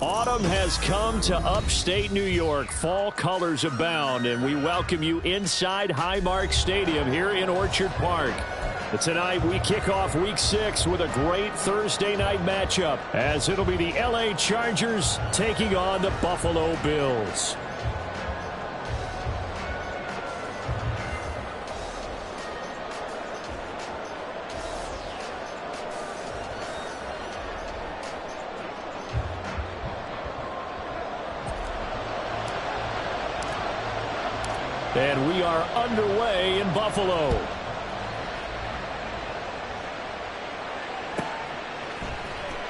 Autumn has come to upstate New York. Fall colors abound, and we welcome you inside Highmark Stadium here in Orchard Park. Tonight, we kick off Week 6 with a great Thursday night matchup, as it'll be the L.A. Chargers taking on the Buffalo Bills. And we are underway in Buffalo.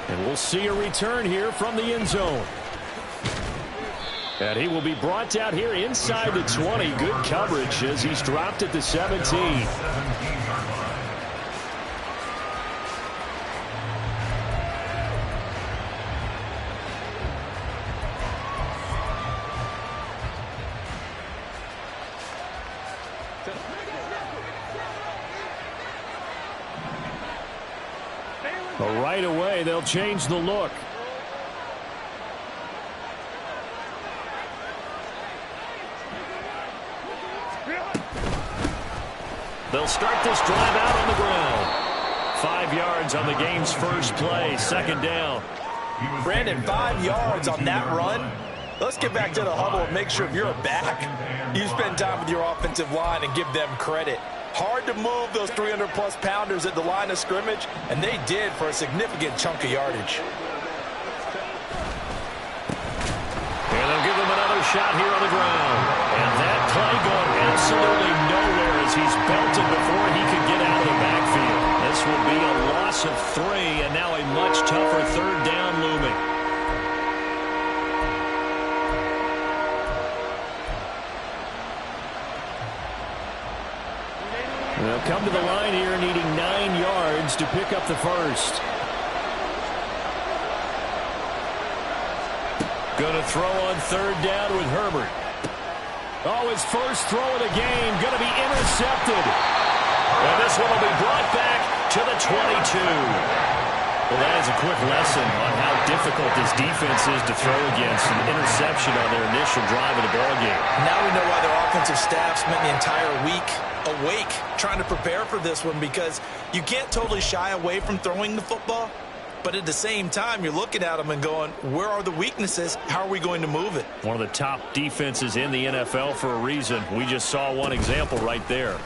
And we'll see a return here from the end zone. And he will be brought down here inside the 20. Good coverage as he's dropped at the 17. But right away, they'll change the look. They'll start this drive out on the ground. 5 yards on the game's first play, second down. Brandon, 5 yards on that run. Let's get back to the huddle and make sure if you're a back, you spend time with your offensive line and give them credit. Hard to move those 300-plus pounders at the line of scrimmage, and they did for a significant chunk of yardage. And they'll give him another shot here on the ground. And that play going absolutely nowhere as he's belted before he could get out of the backfield. This will be a loss of 3, and now a much tougher third down looming. They'll come to the line here needing 9 yards to pick up the first. Going to throw on third down with Herbert. Oh, his first throw of the game going to be intercepted. And this one will be brought back to the 22. Well, that is a quick lesson on how difficult this defense is to throw against. An interception on their initial drive of the ballgame. Now we know why their offensive staff spent the entire week awake trying to prepare for this one, because you can't totally shy away from throwing the football, but at the same time you're looking at them and going, where are the weaknesses? How are we going to move it? One of the top defenses in the NFL for a reason. We just saw one example right there.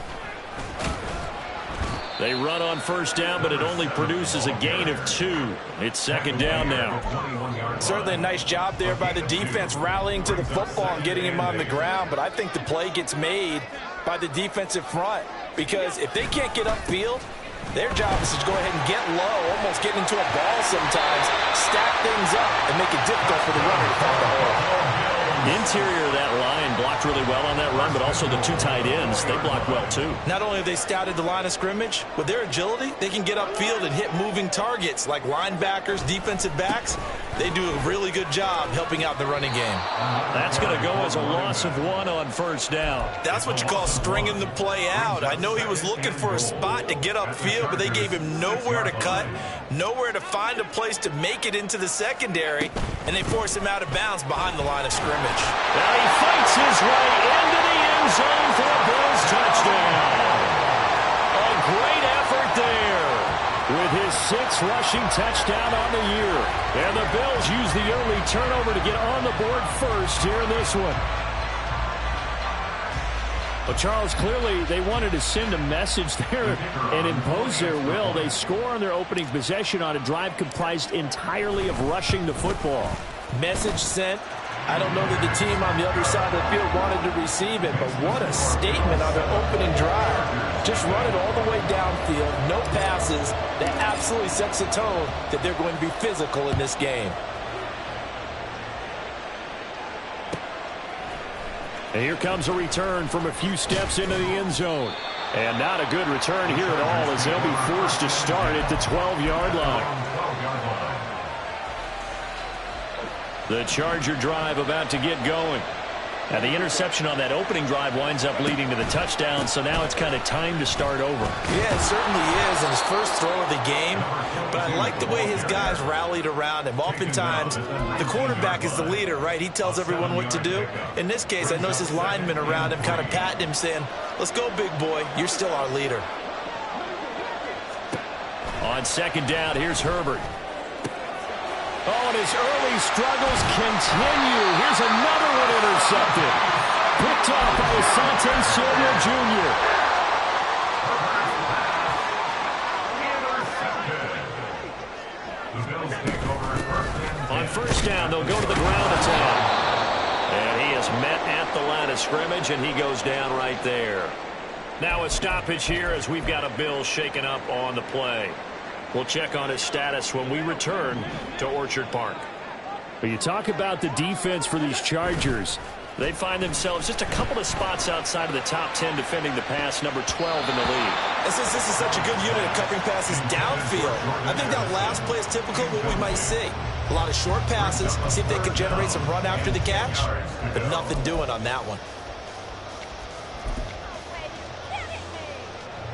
They run on first down, but it only produces a gain of 2. It's second down now. Certainly a nice job there by the defense rallying to the football and getting him on the ground, but I think the play gets made by the defensive front, because if they can't get upfield, their job is to go ahead and get low, almost get into a ball sometimes, stack things up, and make it difficult for the runner to find the hole. Interior of that line blocked really well on that run, but also the 2 tight ends, they blocked well too. Not only have they scouted the line of scrimmage, with their agility, they can get upfield and hit moving targets like linebackers, defensive backs. They do a really good job helping out the running game. That's going to go as a loss of 1 on first down. That's what you call stringing the play out. I know he was looking for a spot to get upfield, but they gave him nowhere to cut, nowhere to find a place to make it into the secondary, and they forced him out of bounds behind the line of scrimmage. And he fights his way into the end zone for a Bills touchdown. A great effort there with his 6th rushing touchdown on the year. And the Bills use the early turnover to get on the board first here in this one. Well, Charles, clearly they wanted to send a message there and impose their will. They score on their opening possession on a drive comprised entirely of rushing the football. Message sent. I don't know that the team on the other side of the field wanted to receive it, but what a statement on their opening drive. Just run it all the way downfield, no passes. That absolutely sets the tone that they're going to be physical in this game. And here comes a return from a few steps into the end zone. And not a good return here at all, as they'll be forced to start at the 12-yard line. The Charger drive about to get going. Now, the interception on that opening drive winds up leading to the touchdown, so now it's kind of time to start over. Yeah, it certainly is, in his first throw of the game. But I like the way his guys rallied around him. Oftentimes, the quarterback is the leader, right? He tells everyone what to do. In this case, I noticed his linemen around him kind of patting him, saying, let's go, big boy. You're still our leader. On second down, here's Herbert. Oh, and his early struggles continue. Here's another one intercepted. Picked off by Asante Samuel Jr. On first down, they'll go to the ground attack. And he is met at the line of scrimmage, and he goes down right there. Now a stoppage here as we've got a Bill shaken up on the play. We'll check on his status when we return to Orchard Park. But you talk about the defense for these Chargers. They find themselves just a couple of spots outside of the top 10 defending the pass, number 12 in the league. And since this is such a good unit of covering passes downfield, I think that last play is typical of what we might see. A lot of short passes, see if they can generate some run after the catch, but nothing doing on that one.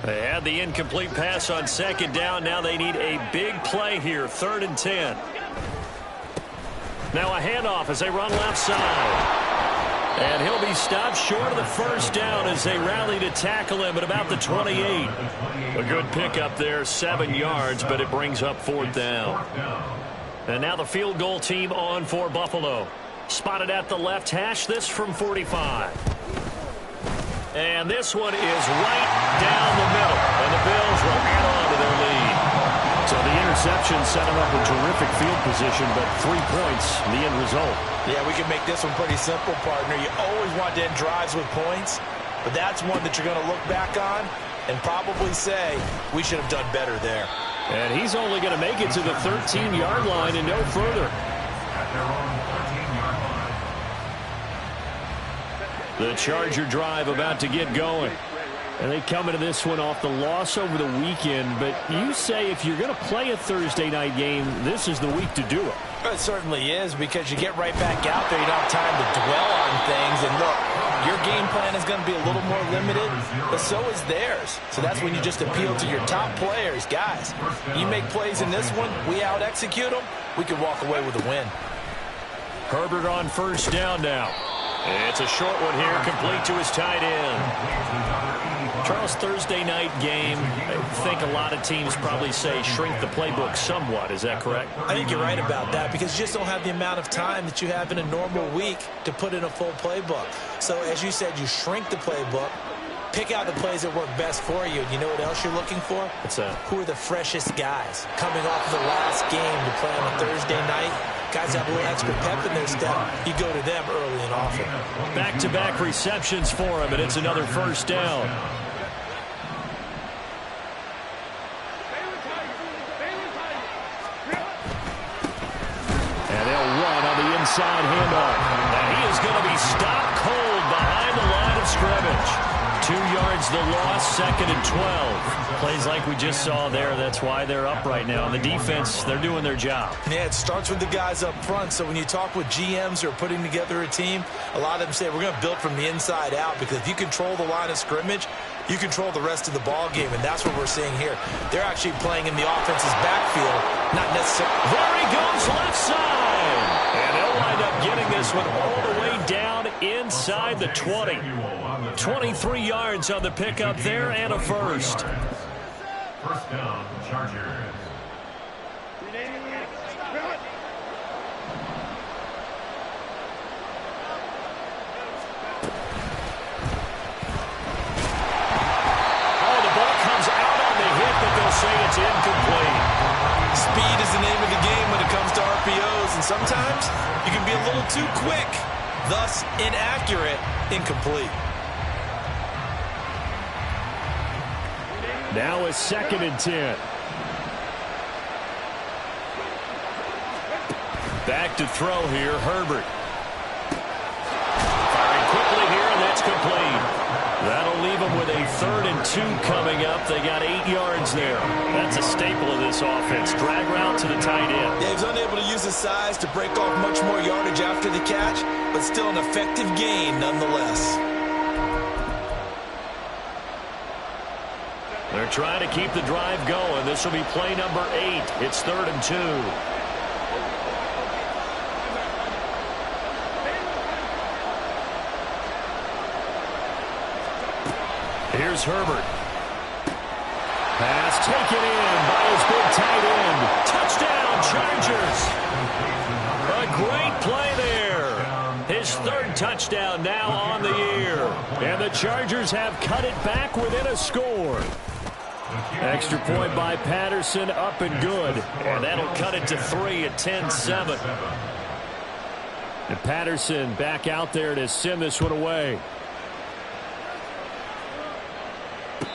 They had the incomplete pass on second down. Now they need a big play here, 3rd and 10. Now a handoff as they run left side. And he'll be stopped short of the first down as they rally to tackle him at about the 28. A good pickup there, 7 yards, but it brings up 4th down. And now the field goal team on for Buffalo. Spotted at the left hash, this from 45. And this one is right down the middle. And the Bills will add on to their lead. So the interception set them up in terrific field position, but 3 points, the end result. Yeah, we can make this one pretty simple, partner. You always want to end drives with points, but that's one that you're going to look back on and probably say, we should have done better there. And he's only going to make it to the 13-yard line and no further. The Charger drive about to get going. And they come into this one off the loss over the weekend. But you say if you're going to play a Thursday night game, this is the week to do it. It certainly is, because you get right back out there. You don't have time to dwell on things. And look, your game plan is going to be a little more limited, but so is theirs. So that's when you just appeal to your top players. Guys, you make plays in this one, we out-execute them, we can walk away with a win. Herbert on first down now. It's a short one here, complete to his tight end. Charles, Thursday night game, I think a lot of teams probably say shrink the playbook somewhat. Is that correct? I think you're right about that, because you just don't have the amount of time that you have in a normal week to put in a full playbook. So as you said, you shrink the playbook, pick out the plays that work best for you. And you know what else you're looking for? What's that? Who are the freshest guys coming off of the last game to play on a Thursday night? Guys have a little extra pep in their step. You go to them early and often. Back-to-back receptions for him, and it's another first down. And they'll run on the inside handoff. And he is going to be stopped cold behind the line of scrimmage. 2 yards the loss, 2nd and 12. Plays like we just saw there. That's why they're up right now. And the defense, they're doing their job. Yeah, it starts with the guys up front. So when you talk with GMs who are putting together a team, a lot of them say we're going to build from the inside out, because if you control the line of scrimmage, you control the rest of the ball game, and that's what we're seeing here. They're actually playing in the offense's backfield, not necessarily. There he goes, left side. And they'll wind up getting this one all the way down inside the 20. 23 yards on the pickup there, and a first. First down, Chargers. Say it's incomplete. Speed is the name of the game when it comes to RPOs, and sometimes you can be a little too quick, thus inaccurate, incomplete. Now a 2nd and 10. Back to throw here, Herbert. Firing quickly here, and that's complete. That'll leave him with a be 3rd and 2 coming up. They got 8 yards there. That's a staple of this offense. Drag route to the tight end. Yeah, he was unable to use his size to break off much more yardage after the catch, but still an effective gain nonetheless. They're trying to keep the drive going. This will be play number 8. It's 3rd and 2. Here's Herbert. Pass taken in by his big tight end. Touchdown, Chargers. A great play there. His 3rd touchdown now on the year. And the Chargers have cut it back within a score. Extra point by Patterson, up and good. And that'll cut it to 3 at 10-7. And Patterson back out there to send this one away.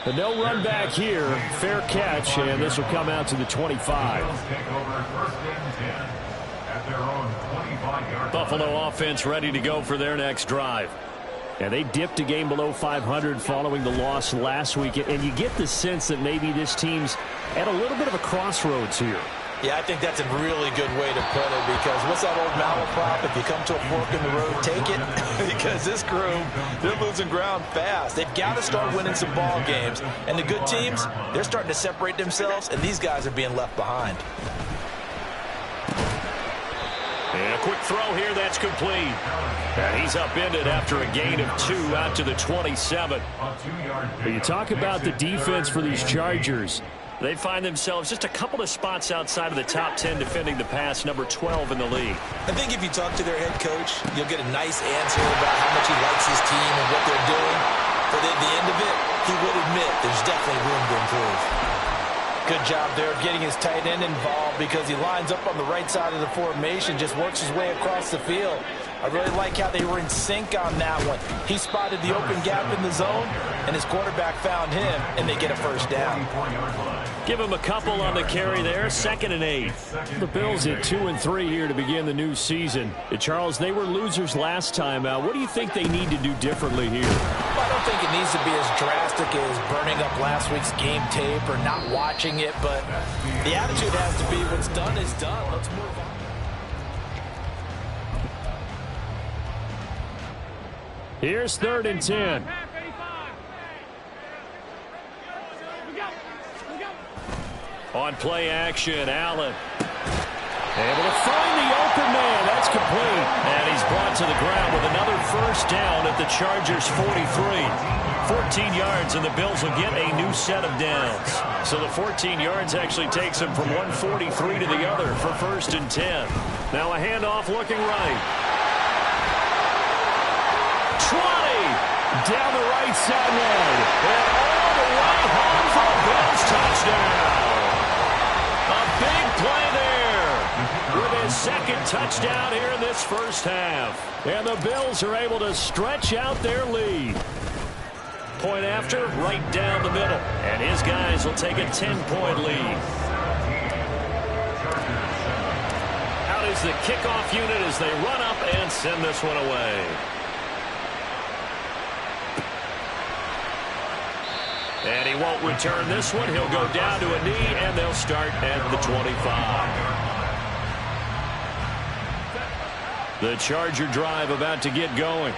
And they'll run back here. Fair catch, and this will come out to the 25. Buffalo offense ready to go for their next drive. And they dipped a game below 500 following the loss last week. And you get the sense that maybe this team's at a little bit of a crossroads here. Yeah, I think that's a really good way to put it, because what's that old malaprop? If you come to a fork in the road, take it. Because this crew, they're losing ground fast. They've got to start winning some ball games. And the good teams, they're starting to separate themselves, and these guys are being left behind. And a quick throw here, that's complete. And he's upended after a gain of 2 out to the 27. But you talk about the defense for these Chargers. They find themselves just a couple of spots outside of the top 10 defending the pass, number 12 in the league. I think if you talk to their head coach, you'll get a nice answer about how much he likes his team and what they're doing. But at the end of it, he would admit there's definitely room to improve. Good job there of getting his tight end involved, because he lines up on the right side of the formation, just works his way across the field. I really like how they were in sync on that one. He spotted the open gap in the zone, and his quarterback found him, and they get a first down. Give him a couple on the carry there. 2nd and 8. The Bills at 2 and 3 here to begin the new season. Charles, they were losers last time out. What do you think they need to do differently here? Well, I don't think it needs to be as drastic as burning up last week's game tape or not watching it, but the attitude has to be what's done is done. Let's move on. Here's 3rd and 10. On play action, Allen. Able to find the open man. That's complete. And he's brought to the ground with another first down at the Chargers' 43. 14 yards, and the Bills will get a new set of downs. So the 14 yards actually takes them from 143 to the other for 1st and 10. Now a handoff looking right. 20 down the right sideline. And all the way home for a Bills touchdown. A big play there with his 2nd touchdown here in this first half. And the Bills are able to stretch out their lead. Point after, right down the middle. And his guys will take a 10-point lead. Out is the kickoff unit as they run up and send this one away. And he won't return this one. He'll go down to a knee, and they'll start at the 25. The Charger drive about to get going.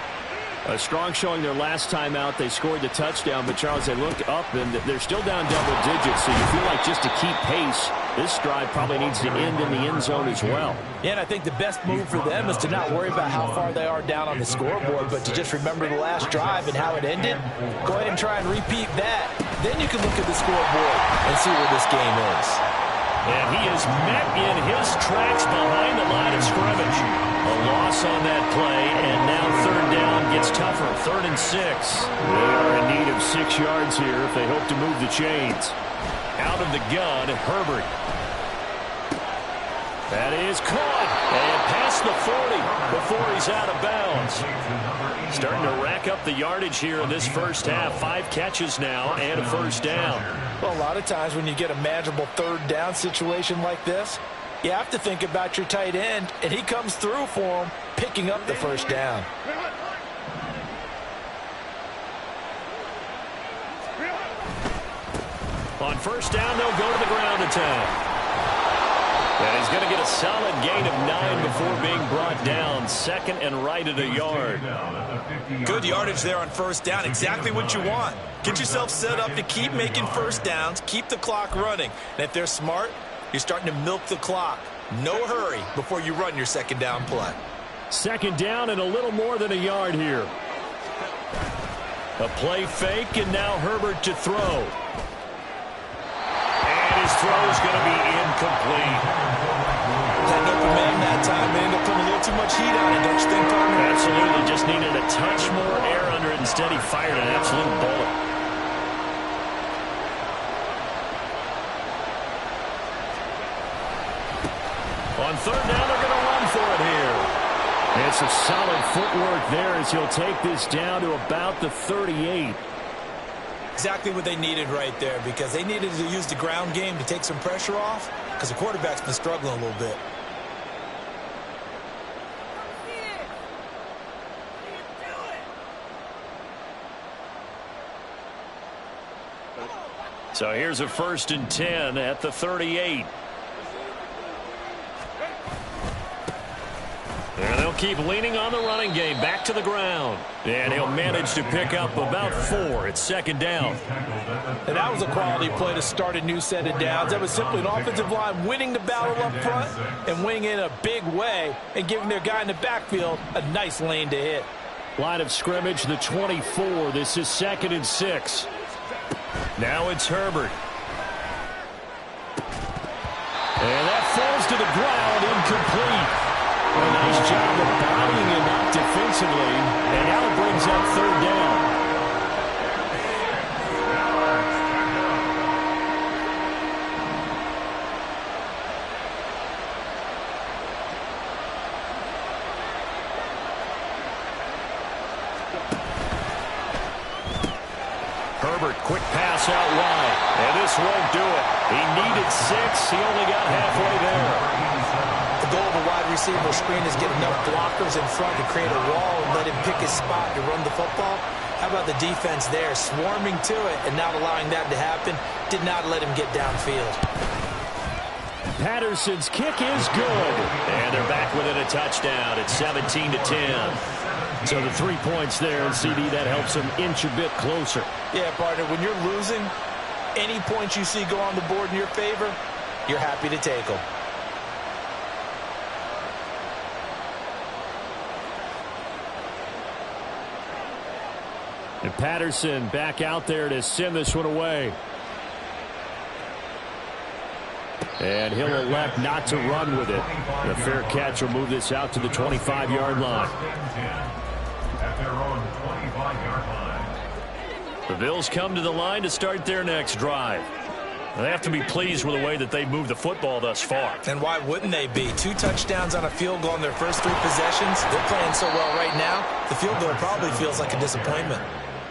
A strong showing their last time out. They scored the touchdown, but Charles, they looked up, and they're still down double digits, so you feel like just to keep pace, this drive probably needs to end in the end zone as well. Yeah, and I think the best move for them is to not worry about how far they are down on the scoreboard, but to just remember the last drive and how it ended. Go ahead and try and repeat that. Then you can look at the scoreboard and see where this game is. And he is met in his tracks behind the line of scrimmage. A loss on that play, and now 3rd down gets tougher. 3rd and 6. They are in need of 6 yards here if they hope to move the chains. Out of the gun, Herbert. That is caught and past the 40 before he's out of bounds. Starting to rack up the yardage here in this first half. 5 catches now and a first down. Well, a lot of times when you get a manageable 3rd down situation like this, you have to think about your tight end, and he comes through for him, picking up the first down. On first down, they'll go to the ground attack. And he's going to get a solid gain of 9 before being brought down. Second and right at a yard. Good yardage there on first down. Exactly what you want. Get yourself set up to keep making first downs, keep the clock running. And if they're smart, you're starting to milk the clock. No hurry before you run your second down play. Second down and a little more than a yard here. A play fake, and now Herbert to throw. His throw is going to be incomplete. Had an open man that time. They ended up putting a little too much heat on it, don't you think, partner? Absolutely. Just needed a touch more air under it. Instead, he fired an absolute bullet. On third down, they're going to run for it here. It's a solid footwork there as he'll take this down to about the 38. Exactly what they needed right there, because they needed to use the ground game to take some pressure off, because the quarterback's been struggling a little bit. So here's a 1st and 10 at the 38. And they'll keep leaning on the running game. Back to the ground. And he'll manage to pick up about 4. It's second down. And that was a quality play to start a new set of downs. That was simply an offensive line winning the battle up front and winning in a big way and giving their guy in the backfield a nice lane to hit. Line of scrimmage, the 24. This is 2nd and 6. Now it's Herbert. And that falls to the ground, incomplete. A nice job of bodying him up defensively, and now it brings up third down. Herbert, quick pass out wide, and this won't do it. He needed 6. He only got halfway there. The goal of a wide receiver screen is get enough blockers in front to create a wall and let him pick his spot to run the football. How about the defense there, swarming to it and not allowing that to happen? Did not let him get downfield. Patterson's kick is good. And they're back within a touchdown. It's 17-10. So the 3 points there, and CD, that helps them inch a bit closer. Yeah, partner, when you're losing, any points you see go on the board in your favor, you're happy to take them. And Patterson back out there to send this one away. And he'll elect not to run with it. A fair catch will move this out to the 25-yard line. At their own 25-yard line. The Bills come to the line to start their next drive. They have to be pleased with the way that they moved the football thus far. And why wouldn't they be? 2 touchdowns on a field goal in their first 3 possessions. They're playing so well right now, the field goal probably feels like a disappointment.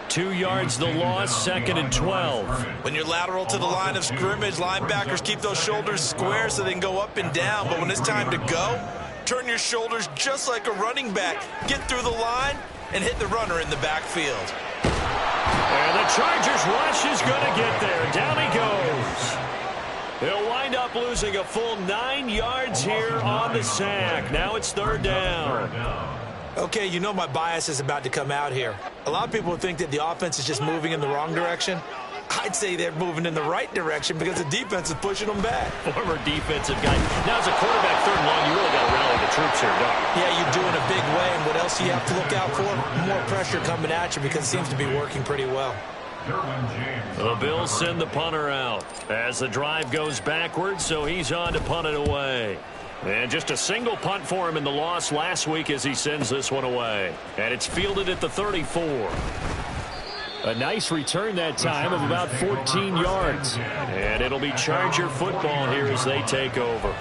2 yards the loss, 2nd and 12. When you're lateral to the line of scrimmage, linebackers keep those shoulders square so they can go up and down. But when it's time to go, turn your shoulders just like a running back. Get through the line and hit the runner in the backfield. And the Chargers rush is going to get there. Down he goes. He'll wind up losing a full 9 yards here on the sack. Now it's third down. Okay, you know my bias is about to come out here. A lot of people think that the offense is just moving in the wrong direction. I'd say they're moving in the right direction because the defense is pushing them back. Former defensive guy. Now as a quarterback, third and long, you really got to rally the troops here, don't you? Yeah, you're doing a big way, and what else do you have to look out for? More pressure coming at you because it seems to be working pretty well. The Bills send the punter out as the drive goes backwards, so he's on to punt it away. And just a single punt for him in the loss last week as he sends this one away. And it's fielded at the 34. A nice return that time of about 14 yards. And it'll be Charger football here as they take over.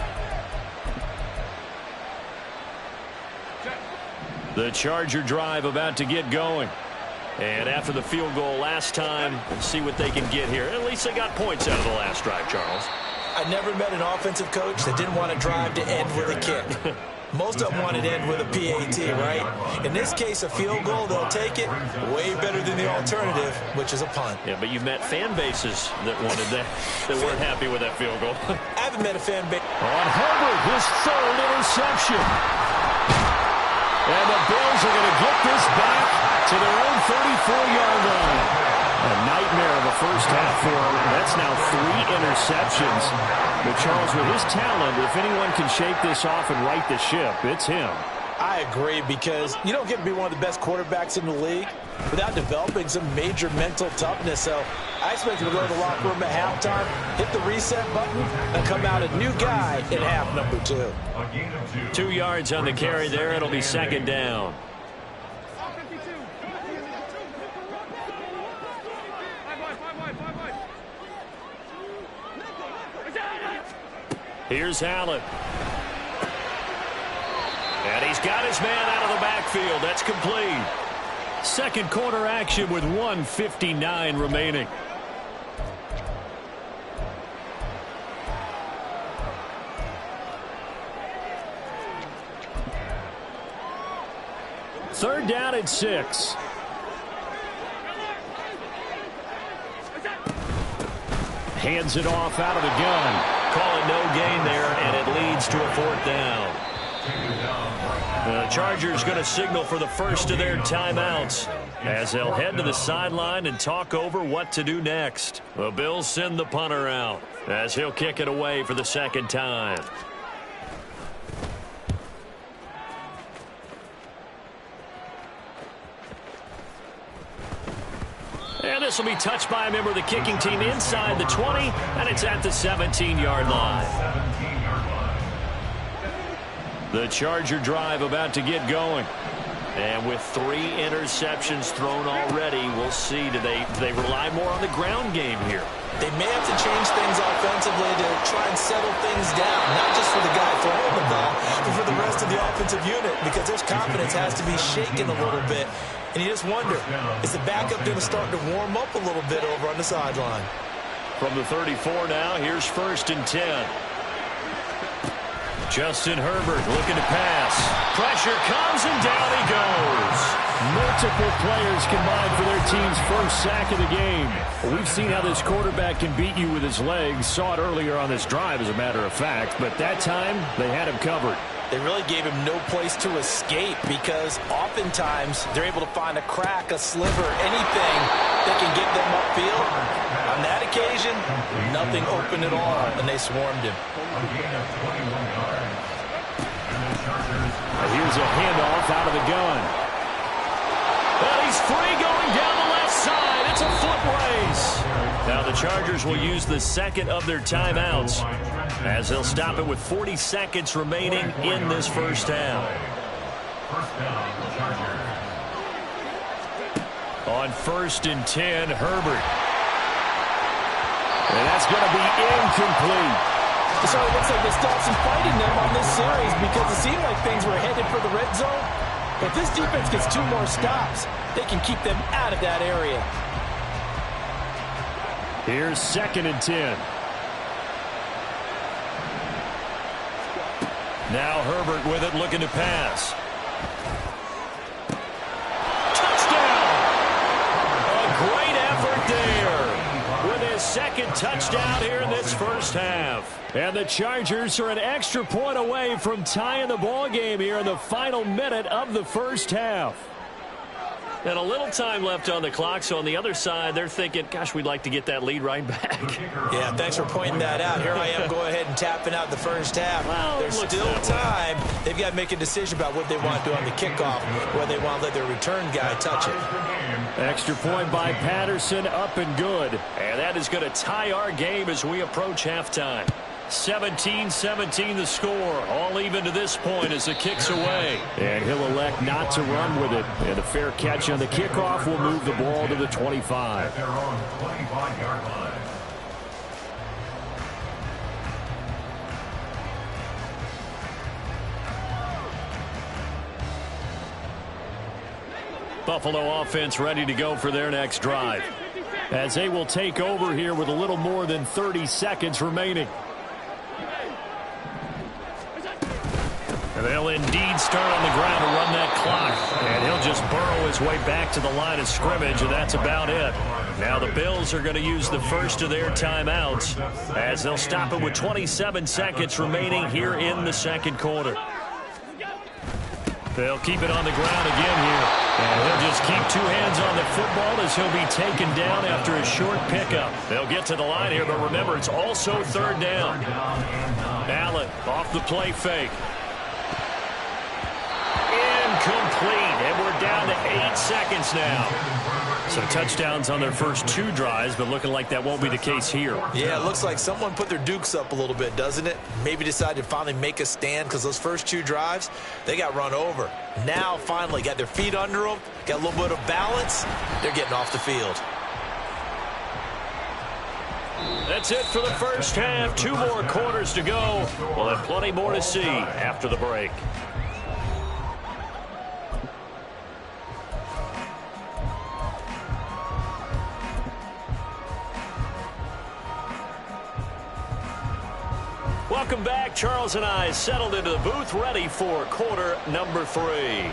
The Charger drive about to get going. And after the field goal last time, we'll see what they can get here. At least they got points out of the last drive, Charles. I never met an offensive coach that didn't want to drive to end with a kick. Most of them want it end with a PAT, right? In this case, a field goal, they'll take it way better than the alternative, which is a punt. Yeah, but you've met fan bases that wanted that, that weren't happy with that field goal. I haven't met a fan base. On Herbert, his third interception. And the Bills are going to get this back to their own 34-yard line. A nightmare of a first half for him. That's now 3 interceptions. But Charles, with his talent, if anyone can shake this off and right the ship, it's him. I agree, because you don't get to be one of the best quarterbacks in the league without developing some major mental toughness. So I expect him to go to the locker room at halftime, hit the reset button, and come out a new guy in half number 2. 2 yards on the carry there. It'll be second down. Here's Allen. And he's got his man out of the backfield. That's complete. Second quarter action with 1:59 remaining. Third down and 6. Hands it off out of the gun. Call it no gain there, and it leads to a 4th down. The Chargers going to signal for the first of their timeouts as they'll head to the sideline and talk over what to do next. The Bills send the punter out as he'll kick it away for the second time. And this will be touched by a member of the kicking team inside the 20, and it's at the 17-yard line. The Charger drive about to get going. And with 3 interceptions thrown already, we'll see. Do they rely more on the ground game here? They may have to change things offensively to try and settle things down, not just for the guy throwing the ball, but for the rest of the offensive unit, because their confidence has to be shaken a little bit. And you just wonder, is the backup going to start to warm up a little bit over on the sideline? From the 34 now, here's 1st and 10. Justin Herbert looking to pass. Pressure comes, and down he goes. Multiple players combined for their team's first sack of the game. We've seen how this quarterback can beat you with his legs. Saw it earlier on this drive, as a matter of fact. But that time, they had him covered. They really gave him no place to escape, because oftentimes they're able to find a crack, a sliver, anything that can get them upfield. On that occasion, nothing open at all, and they swarmed him. Here's a handoff out of the gun. And he's free going down the left side. It's a foot race. Now the Chargers will use the second of their timeouts as they'll stop it with 40 seconds remaining in this first half. On 1st and 10, Herbert. And that's going to be incomplete. So it looks like they stopped some fighting them on this series, because it seemed like things were headed for the red zone. But if this defense gets 2 more stops, they can keep them out of that area. Here's 2nd and 10. Now Herbert with it, looking to pass. Touchdown! A great effort there with his second touchdown here in this first half. And the Chargers are an extra point away from tying the ball game here in the final minute of the first half. And a little time left on the clock, so on the other side, they're thinking, gosh, we'd like to get that lead right back. Yeah, thanks for pointing that out. Here I am, go ahead and tapping out the first half. Well, there's still time. They've got to make a decision about what they want to do on the kickoff, whether they want to let their return guy touch it. Extra point by Patterson, up and good. And that is going to tie our game as we approach halftime. 17-17 the score. All even to this point as the kick's away. And he'll elect not to run with it. And a fair catch on the kickoff will move the ball to the 25. At their own 25-yard line. Buffalo offense ready to go for their next drive, as they will take over here with a little more than 30 seconds remaining. And they'll indeed start on the ground to run that clock. And he'll just burrow his way back to the line of scrimmage, and that's about it. Now the Bills are going to use the first of their timeouts as they'll stop it with 27 seconds remaining here in the second quarter. They'll keep it on the ground again here. And he'll just keep two hands on the football as he'll be taken down after a short pickup. They'll get to the line here, but remember, it's also third down. Allen off the play fake. Incomplete, and we're down to 8 seconds now. So touchdowns on their first two drives, but looking like that won't be the case here. Yeah, it looks like someone put their dukes up a little bit, doesn't it? Maybe decided to finally make a stand because those first two drives, they got run over. Now, finally, got their feet under them, got a little bit of balance. They're getting off the field. That's it for the first half. 2 more quarters to go. We'll have plenty more to see after the break. Welcome back. Charles and I settled into the booth, ready for quarter number 3.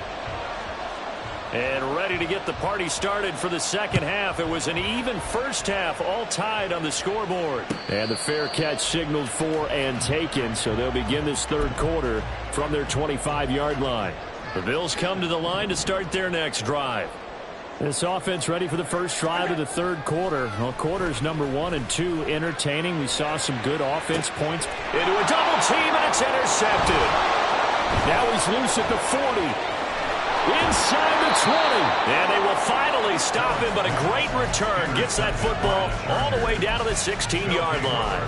And ready to get the party started for the second half. It was an even first half, all tied on the scoreboard. And the fair catch signaled for and taken, so they'll begin this third quarter from their 25-yard line. The Bills come to the line to start their next drive. This offense ready for the first drive of the third quarter. Well, quarters number 1 and 2 entertaining. We saw some good offense points. Into a double team, and it's intercepted. Now he's loose at the 40. Inside the 20. And they will finally stop him, but a great return. Gets that football all the way down to the 16-yard line.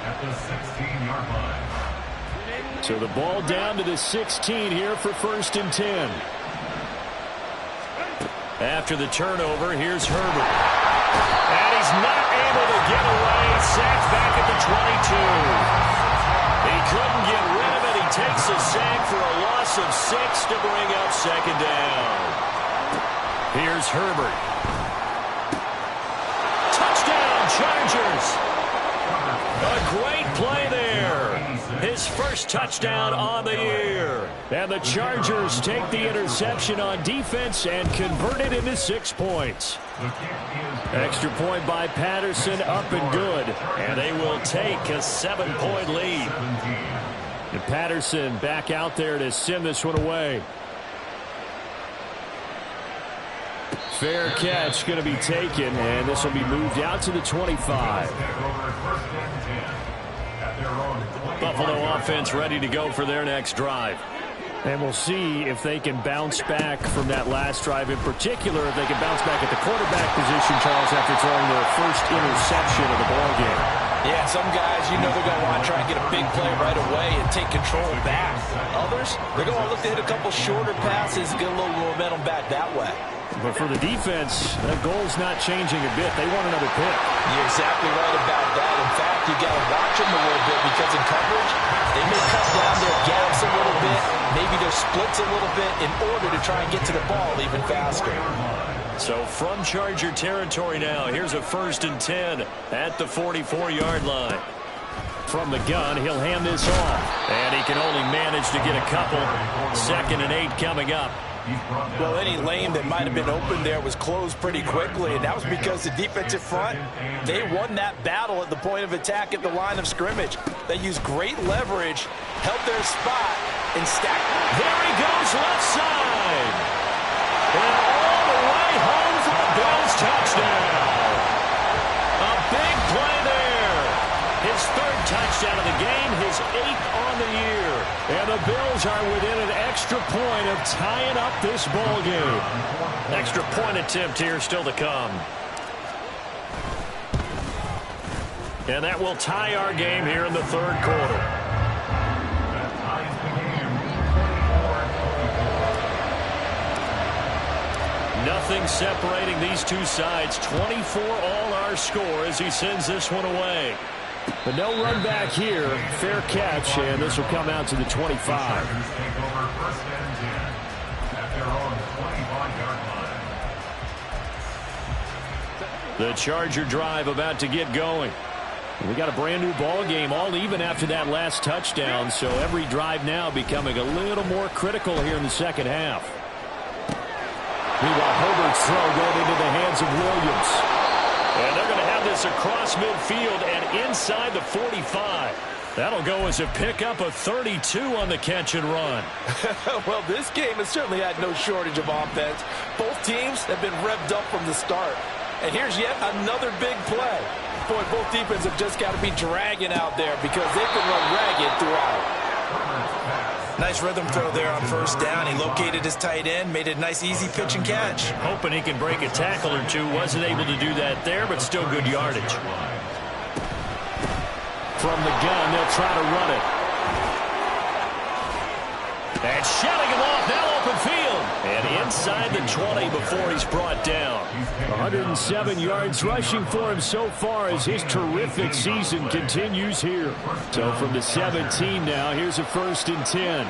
At the 16-yard line. So the ball down to the 16 here for first and 10. After the turnover, here's Herbert. And he's not able to get away. Sacked back at the 22. He couldn't get rid of it. He takes a sack for a loss of 6 to bring up second down. Here's Herbert. Touchdown, Chargers. A great play there. His first touchdown on the year. And the Chargers take the interception on defense and convert it into 6 points. Extra point by Patterson, up and good. And they will take a 7-point lead. And Patterson back out there to send this one away. Fair catch going to be taken, and this will be moved out to the 25. Buffalo offense ready to go for their next drive. And we'll see if they can bounce back from that last drive. In particular, if they can bounce back at the quarterback position, Charles, after throwing their first interception of the ballgame. Yeah, some guys, you know they're going to want to try and get a big play right away and take control back. Others, they're going to look to hit a couple shorter passes and get a little momentum back that way. But for the defense, that goal's not changing a bit. They want another pick. You're exactly right about that. In fact, you got to watch them a little bit because in coverage, they may cut down their gaps a little bit, maybe their splits a little bit in order to try and get to the ball even faster. So from Charger territory now, here's a first and 10 at the 44-yard line. From the gun, he'll hand this off. And he can only manage to get a couple. 2nd and 8 coming up. Well, any lane that might have been open there was closed pretty quickly, and that was because the defensive front, they won that battle at the point of attack at the line of scrimmage. They used great leverage, held their spot, and stacked. There he goes, left side. And all the way home for a Bills touchdown. A big play there. His 3rd touchdown of the game, his 8th on the year. And the Bills are within an extra point of tying up this ball game. Extra point attempt here still to come. And that will tie our game here in the third quarter. Nothing separating these two sides. 24 all our score as he sends this one away. But no run back here. Fair catch, and this will come out to the 25. The Charger drive about to get going. We got a brand new ball game, all even after that last touchdown, so every drive now becoming a little more critical here in the second half. Meanwhile, Herbert's throw going into the hands of Williams. And they're going to have this across midfield and inside the 45. That'll go as a pickup of 32 on the catch and run. Well, this game has certainly had no shortage of offense. Both teams have been revved up from the start. And here's yet another big play. Boy, both defenses have just got to be dragging out there because they can run ragged throughout. Nice rhythm throw there on first down. He located his tight end, made it a nice easy pitch and catch. Hoping he can break a tackle or two. Wasn't able to do that there, but still good yardage. From the gun, they'll try to run it. And shutting him off, now open field. And inside the 20 before he's brought down. 107 yards rushing for him so far as his terrific season continues here. So from the 17 now, here's a 1st and 10.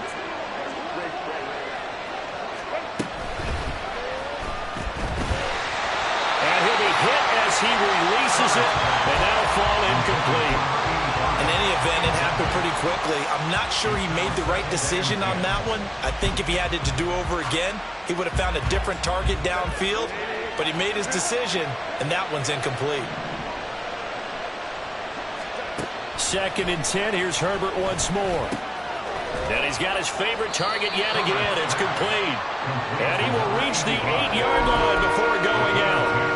And he'll be hit as he releases it. And that'll fall incomplete. In any event, it happened pretty quickly. I'm not sure he made the right decision on that one. I think if he had it to do over again, he would have found a different target downfield. But he made his decision, and that one's incomplete. 2nd and 10. Here's Herbert once more. And he's got his favorite target yet again. It's complete. And he will reach the 8-yard line before going out.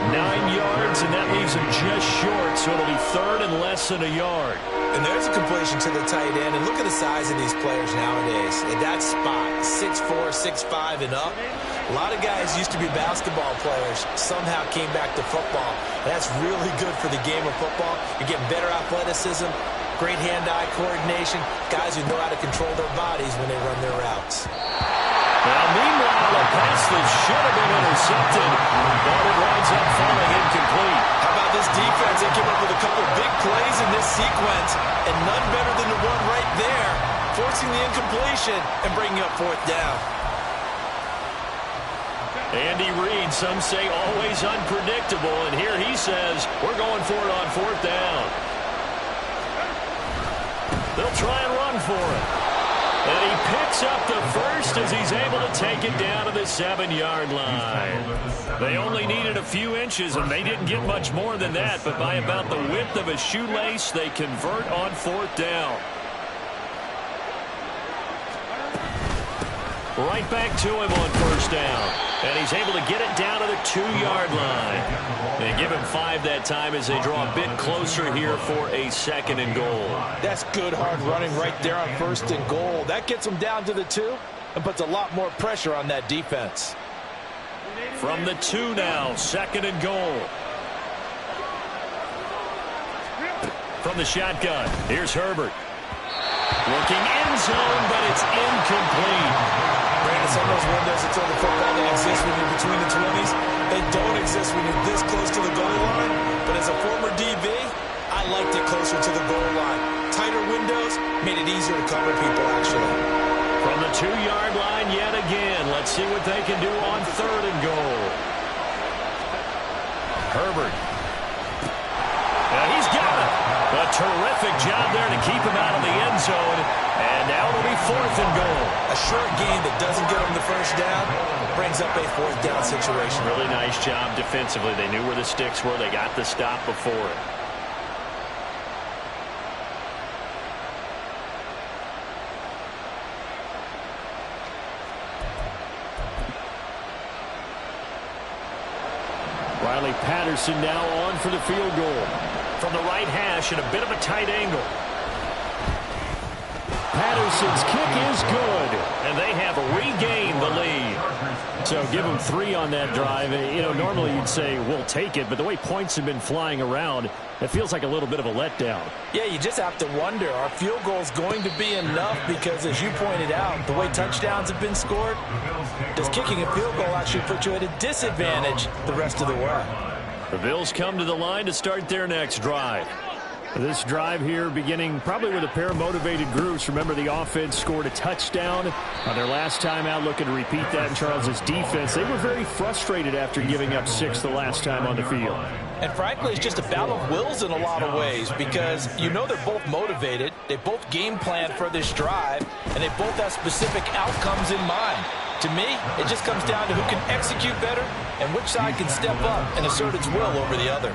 9 yards, and that leaves him just short, so it'll be 3rd and less than a yard. And there's a completion to the tight end, and look at the size of these players nowadays. At that spot, 6'4", 6'5", and up. A lot of guys used to be basketball players, somehow came back to football. That's really good for the game of football. You're getting better athleticism, great hand-eye coordination, guys who know how to control their bodies when they run their routes. Now, meanwhile, a pass that should have been intercepted, but it winds up falling incomplete. How about this defense? They came up with a couple big plays in this sequence, and none better than the one right there, forcing the incompletion and bringing up 4th down. Andy Reid, some say always unpredictable, and here he says, we're going for it on 4th down. They'll try and run for it. And he picks up the first as he's able to take it down to the 7-yard line. They only needed a few inches, and they didn't get much more than that, but by about the width of a shoelace, they convert on 4th down. Right back to him on 1st down. And he's able to get it down to the 2-yard line. They give him 5 that time as they draw a bit closer here for a 2nd and goal. That's good hard running right there on 1st and goal. That gets him down to the 2 and puts a lot more pressure on that defense. From the 2 now, 2nd and goal. From the shotgun, here's Herbert. Looking end zone, but it's incomplete. Brandon, some of those windows to throw the football that exist when you're between the 20s, they don't exist when you're this close to the goal line. But as a former DB, I liked it closer to the goal line. Tighter windows made it easier to cover people, actually. From the 2-yard line yet again. Let's see what they can do on 3rd and goal. Herbert. And he's got it. A terrific job there to keep him out of the end zone. And now it'll be 4th and goal. A short game that doesn't get him the 1st down brings up a 4th down situation. Really nice job defensively. They knew where the sticks were. They got the stop before it. Riley Patterson now on for the field goal. From the right hash at a bit of a tight angle. Patterson's kick is good, and they have regained the lead. So give them 3 on that drive. You know, normally you'd say, we'll take it, but the way points have been flying around, it feels like a little bit of a letdown. Yeah, you just have to wonder, are field goals going to be enough? Because as you pointed out, the way touchdowns have been scored, does kicking a field goal actually put you at a disadvantage the rest of the way? The Bills come to the line to start their next drive. This drive here beginning probably with a pair of motivated groups. Remember, the offense scored a touchdown on their last time out, looking to repeat that in Charles's defense. They were very frustrated after giving up 6 the last time on the field. And frankly, it's just a battle of wills in a lot of ways because you know they're both motivated. They both game plan for this drive, and they both have specific outcomes in mind. To me, it just comes down to who can execute better and which side can step up and assert its will over the other.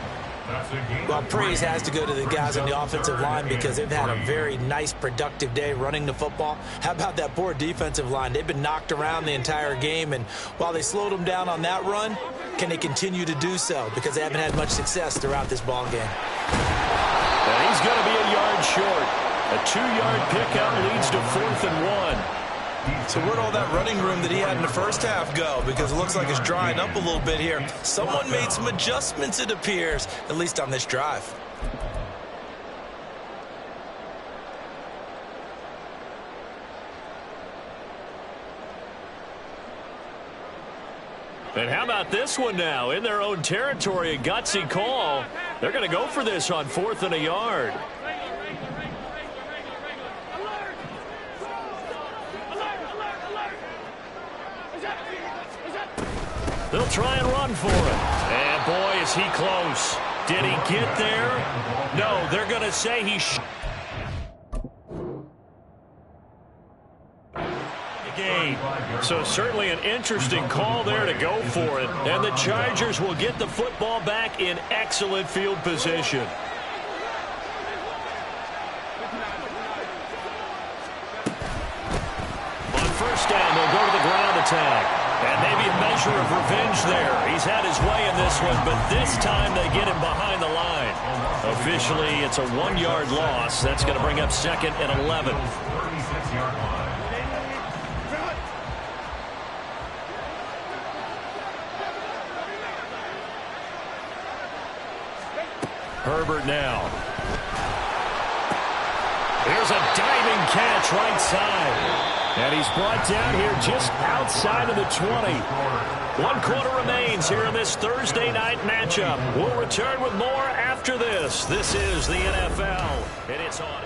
Well, praise has to go to the guys on the offensive line because they've had a very nice, productive day running the football. How about that poor defensive line? They've been knocked around the entire game, and while they slowed them down on that run, can they continue to do so? Because they haven't had much success throughout this ball game. And he's going to be a yard short. A 2-yard pickup leads to 4th and 1. So where'd all that running room that he had in the first half go? Because it looks like it's drying up a little bit here. Someone made some adjustments, it appears, at least on this drive. And how about this one now? In their own territory, a gutsy call. They're going to go for this on 4th and a yard. They'll try and run for it. And boy, is he close. Did he get there? No, they're going to say he game. So certainly an interesting call there to go for it. And the Chargers will get the football back in excellent field position. On first down, they'll go to the ground attack. And maybe a measure of revenge there. He's had his way in this one, but this time they get him behind the line. Officially, it's a 1-yard loss. That's going to bring up 2nd and 11. 36-yard line. Herbert now. Here's a diving catch right side. And he's brought down here just outside of the 20. 1 quarter remains here in this Thursday night matchup. We'll return with more after this. This is the NFL, and it's on.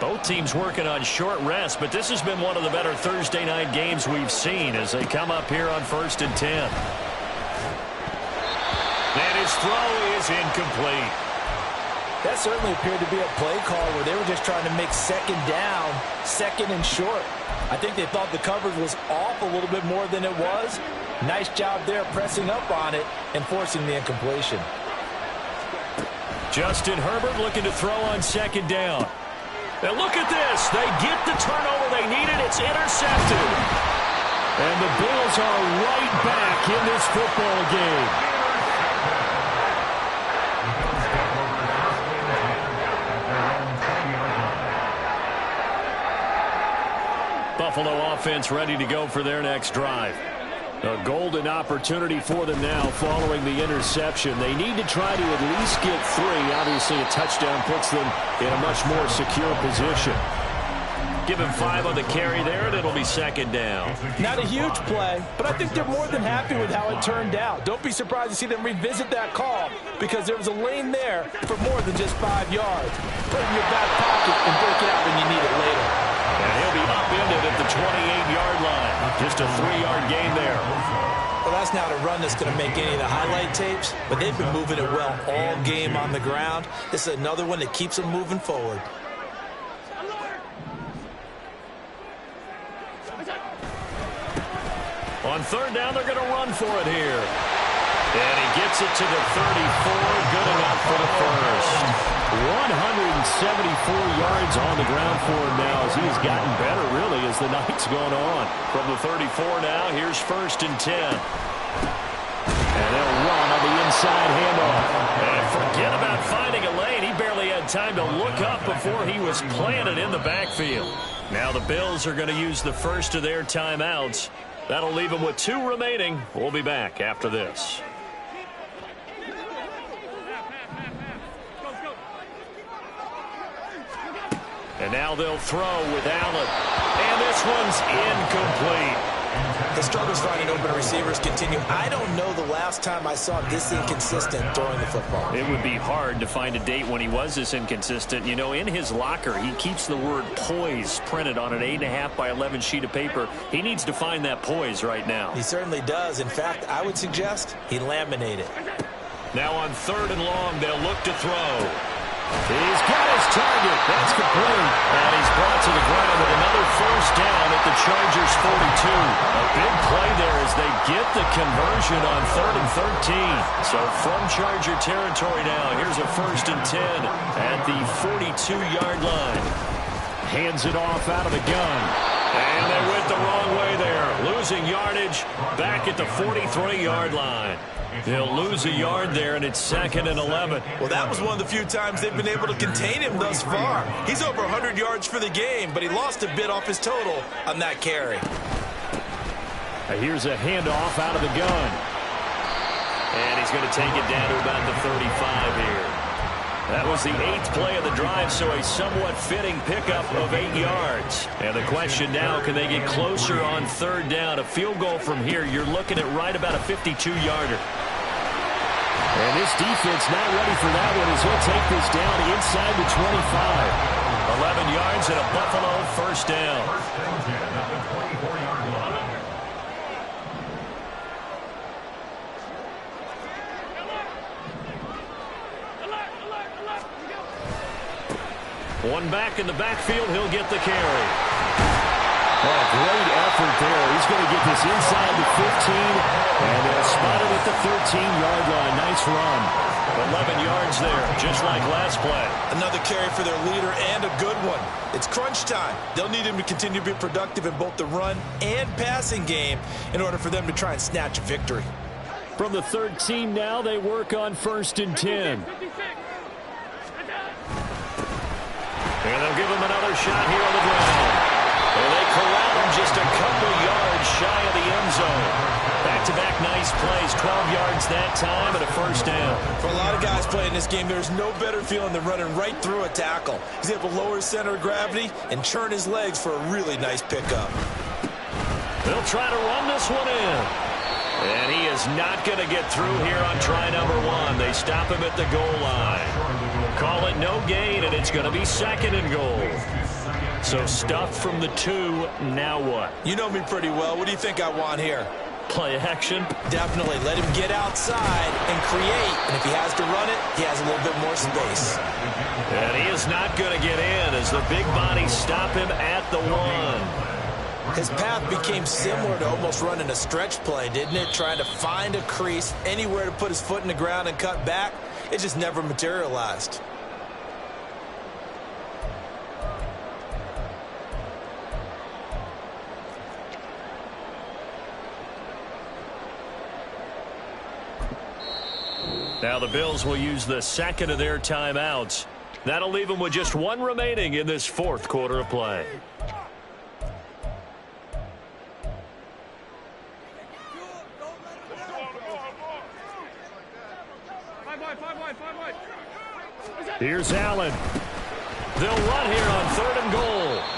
Both teams working on short rest, but this has been one of the better Thursday night games we've seen as they come up here on 1st and 10. And his throw is incomplete. That certainly appeared to be a play call where they were just trying to make 2nd down, 2nd and short. I think they thought the coverage was off a little bit more than it was. Nice job there pressing up on it and forcing the incompletion. Justin Herbert looking to throw on 2nd down. Now look at this. They get the turnover they needed. It's intercepted. And the Bills are right back in this football game. Buffalo offense ready to go for their next drive. A golden opportunity for them now following the interception. They need to try to at least get 3. Obviously, a touchdown puts them in a much more secure position. Give him 5 on the carry there, and it'll be 2nd down. Not a huge play, but I think they're more than happy with how it turned out. Don't be surprised to see them revisit that call because there was a lane there for more than just 5 yards. Put it in your back pocket and break it out when you need it later. And he'll be upended at the 28-yard line. Just a 3-yard gain there. Well, that's not a run that's going to make any of the highlight tapes, but they've been moving it well all game on the ground. This is another one that keeps them moving forward. On 3rd down, they're going to run for it here. And he gets it to the 34. Good enough for the first. 174 yards on the ground for him now as he's gotten better, really, as the night's gone on. From the 34 now, here's 1st and 10. And they'll run on the inside handoff. And forget about finding a lane. He barely had time to look up before he was planted in the backfield. Now the Bills are going to use the first of their timeouts. That'll leave them with 2 remaining. We'll be back after this. And now they'll throw with Allen. And this one's incomplete. His struggles finding open receivers continue. I don't know the last time I saw him this inconsistent throwing the football. It would be hard to find a date when he was this inconsistent. You know, in his locker, he keeps the word poise printed on an 8.5 by 11 sheet of paper. He needs to find that poise right now. He certainly does. In fact, I would suggest he laminate it. Now on 3rd and long, they'll look to throw. He's got his target. That's complete. And he's brought to the ground with another first down at the Chargers' 42. A big play there as they get the conversion on 3rd and 13. So from Charger territory now, here's a 1st and 10 at the 42-yard line. Hands it off out of the gun. And they went the wrong way there. Losing yardage back at the 43-yard line. They'll lose a yard there, and it's 2nd and 11. Well, that was one of the few times they've been able to contain him thus far. He's over 100 yards for the game, but he lost a bit off his total on that carry. Here's a handoff out of the gun. And he's going to take it down to about the 35 here. That was the 8th play of the drive, so a somewhat fitting pickup of 8 yards. And the question now, can they get closer on 3rd down? A field goal from here, you're looking at right about a 52-yarder. And this defense not ready for that one as he'll take this down inside the 25. 11 yards and a Buffalo first down. One back in the backfield, he'll get the carry. Oh, great effort there. He's going to get this inside the 15, and they'll spot it at the 13-yard line. Nice run. 11 yards there, just like last play. Another carry for their leader and a good one. It's crunch time. They'll need him to continue to be productive in both the run and passing game in order for them to try and snatch a victory. From the 13 now, they work on 1st and 10. And they'll give him another shot here on the ground. And they corral him just a couple yards shy of the end zone. Back-to-back nice plays, 12 yards that time and a first down. For a lot of guys playing this game, there's no better feeling than running right through a tackle. He's able to lower his center of gravity and churn his legs for a really nice pickup. They'll try to run this one in. And he is not going to get through here on try number 1. They stop him at the goal line. Call it no gain, and it's going to be 2nd and goal. So stuffed from the 2, now what? You know me pretty well. What do you think I want here? Play action? Definitely. Let him get outside and create. And if he has to run it, he has a little bit more space. And he is not going to get in as the big bodies stop him at the 1. His path became similar to almost running a stretch play, didn't it? Trying to find a crease, anywhere to put his foot in the ground and cut back. It just never materialized. Now the Bills will use the 2nd of their timeouts. That'll leave them with just 1 remaining in this 4th quarter of play. Here's Allen. They'll run here on 3rd and goal.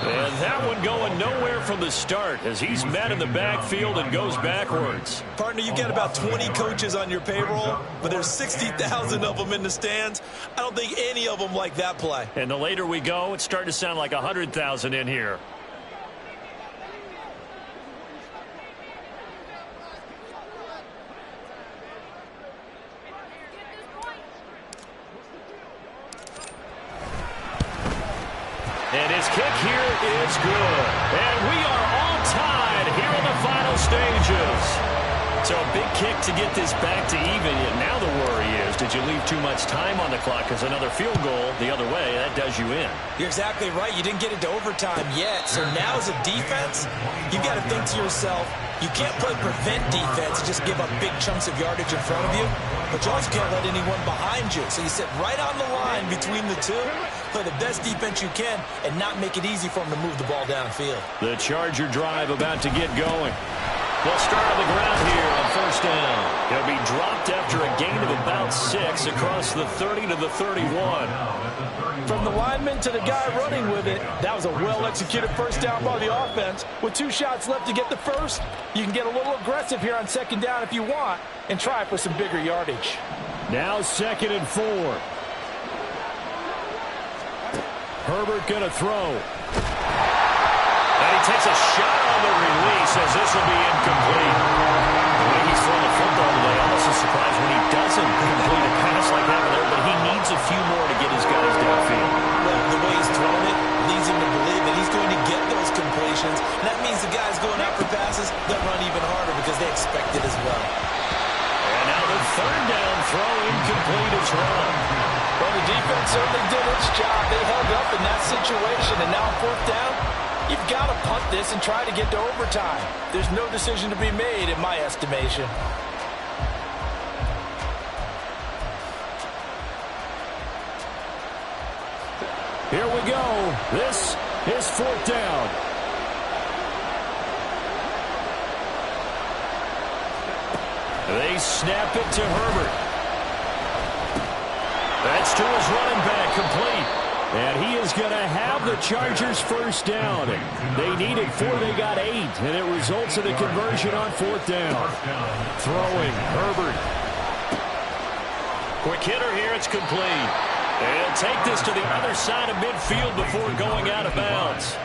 And that one going nowhere from the start as he's met in the backfield and goes backwards. Partner, you get about 20 coaches on your payroll, but there's 60,000 of them in the stands. I don't think any of them like that play. And the later we go, it's starting to sound like 100,000 in here. And his kick here is good. And we are all tied here in the final stages. So a big kick to get this back to even. Yet now the worry is, did you leave too much time on the clock? Because another field goal the other way, that does you in. You're exactly right. You didn't get into overtime yet. So now as a defense, you've got to think to yourself, you can't play prevent defense and just give up big chunks of yardage in front of you. But you also can't let anyone behind you. So you sit right on the line between the two, play the best defense you can, and not make it easy for them to move the ball downfield. The Charger drive about to get going. They'll start on the ground here on first down. He'll be dropped after a gain of about 6 across the 30 to the 31. From the lineman to the guy running with it, that was a well-executed first down by the offense. With 2 shots left to get the first, you can get a little aggressive here on second down if you want and try for some bigger yardage. Now 2nd and 4. Herbert going to throw. And he takes a shot on the release as this will be incomplete. The way he's throwing the football today, almost a surprise when he doesn't complete a pass like that there, but he needs a few more to get his guys downfield. Well, the way he's throwing it leads him to believe that he's going to get those completions. And that means the guys going out for passes, they'll run even harder because they expect it as well. And now the 3rd down throw incomplete as well. Well, the defense certainly did its job. They held up in that situation, and now 4th down, you've got to punt this and try to get to overtime. There's no decision to be made in my estimation. Here we go. This is 4th down. They snap it to Herbert. That's to his running back, complete. And he is going to have the Chargers first down. They needed 4, they got 8, and it results in a conversion on 4th down. Throwing, Herbert. Quick hitter here, it's complete. They'll take this to the other side of midfield before going out of bounds.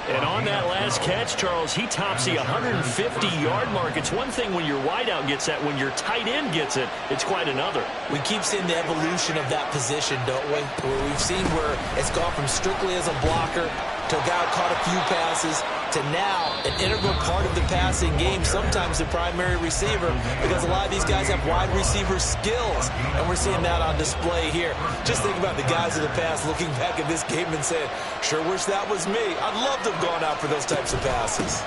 And on that last catch, Charles, he tops the 150-yard mark. It's one thing when your wideout gets that. When your tight end gets it, it's quite another. We keep seeing the evolution of that position, don't we? Where we've seen where it's gone from strictly as a blocker to a guy who caught a few passes to now an integral part of the passing game, sometimes the primary receiver, because a lot of these guys have wide receiver skills, and we're seeing that on display here. Just think about the guys of the past looking back at this game and saying, sure wish that was me. I'd love to have gone out for those types of passes.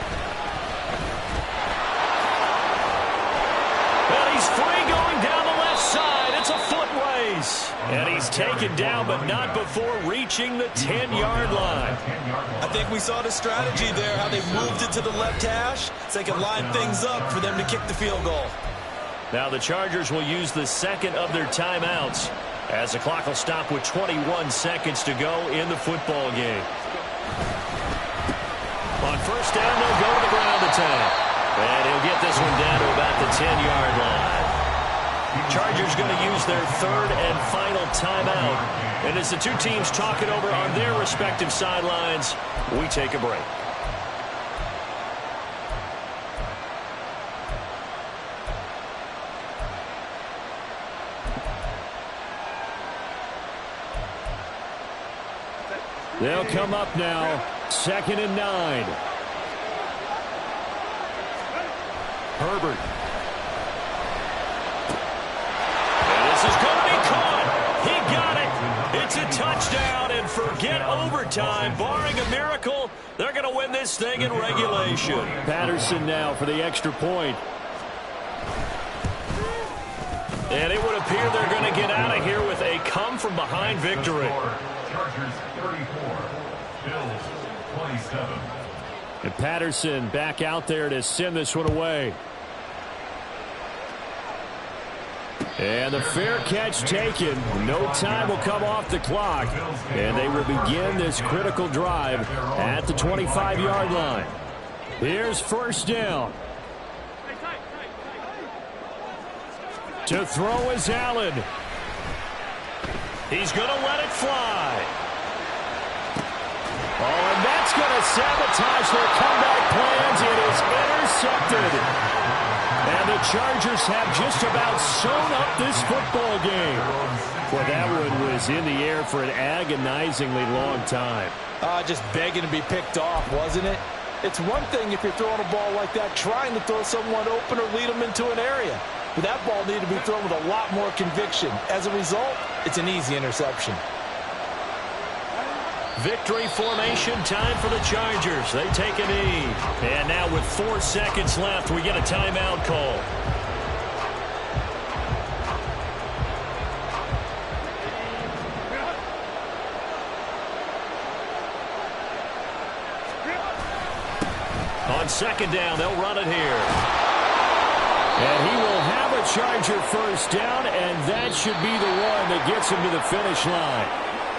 And he's free going down the left side. It's a foot race. And he's taken down, but not before reaching the 10-yard line. I think we saw the strategy there, how they moved it to the left hash so they can line things up for them to kick the field goal. Now the Chargers will use the 2nd of their timeouts as the clock will stop with 21 seconds to go in the football game. On first down, they'll go to the ground attack. And he'll get this one down to about the 10-yard line. Chargers going to use their 3rd and final timeout. And as the two teams talk it over on their respective sidelines, we take a break. They'll come up now, 2nd and 9. Herbert. And this is going to be caught. He got it. It's a touchdown, and forget overtime. Barring a miracle, they're going to win this thing in regulation. Patterson now for the extra point. And it would appear they're going to get out of here with a come-from-behind victory. Chargers 34, Bills 27. And Patterson back out there to send this one away. And the fair catch taken. No time will come off the clock. And they will begin this critical drive at the 25-yard line. Here's first down. To throw is Allen. He's going to let it fly. Oh, and that's going to sabotage their comeback plans. It is intercepted. And the Chargers have just about sewn up this football game. Well, that one was in the air for an agonizingly long time. Just begging to be picked off, wasn't it? It's one thing if you're throwing a ball like that, trying to throw someone open or lead them into an area. But that ball needed to be thrown with a lot more conviction. As a result, it's an easy interception. Victory formation time for the Chargers. They take a knee. And now with 4 seconds left, we get a timeout call. On second down, they'll run it here. And he will have a Charger first down, and that should be the one that gets him to the finish line.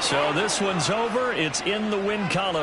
So this one's over. It's in the win column.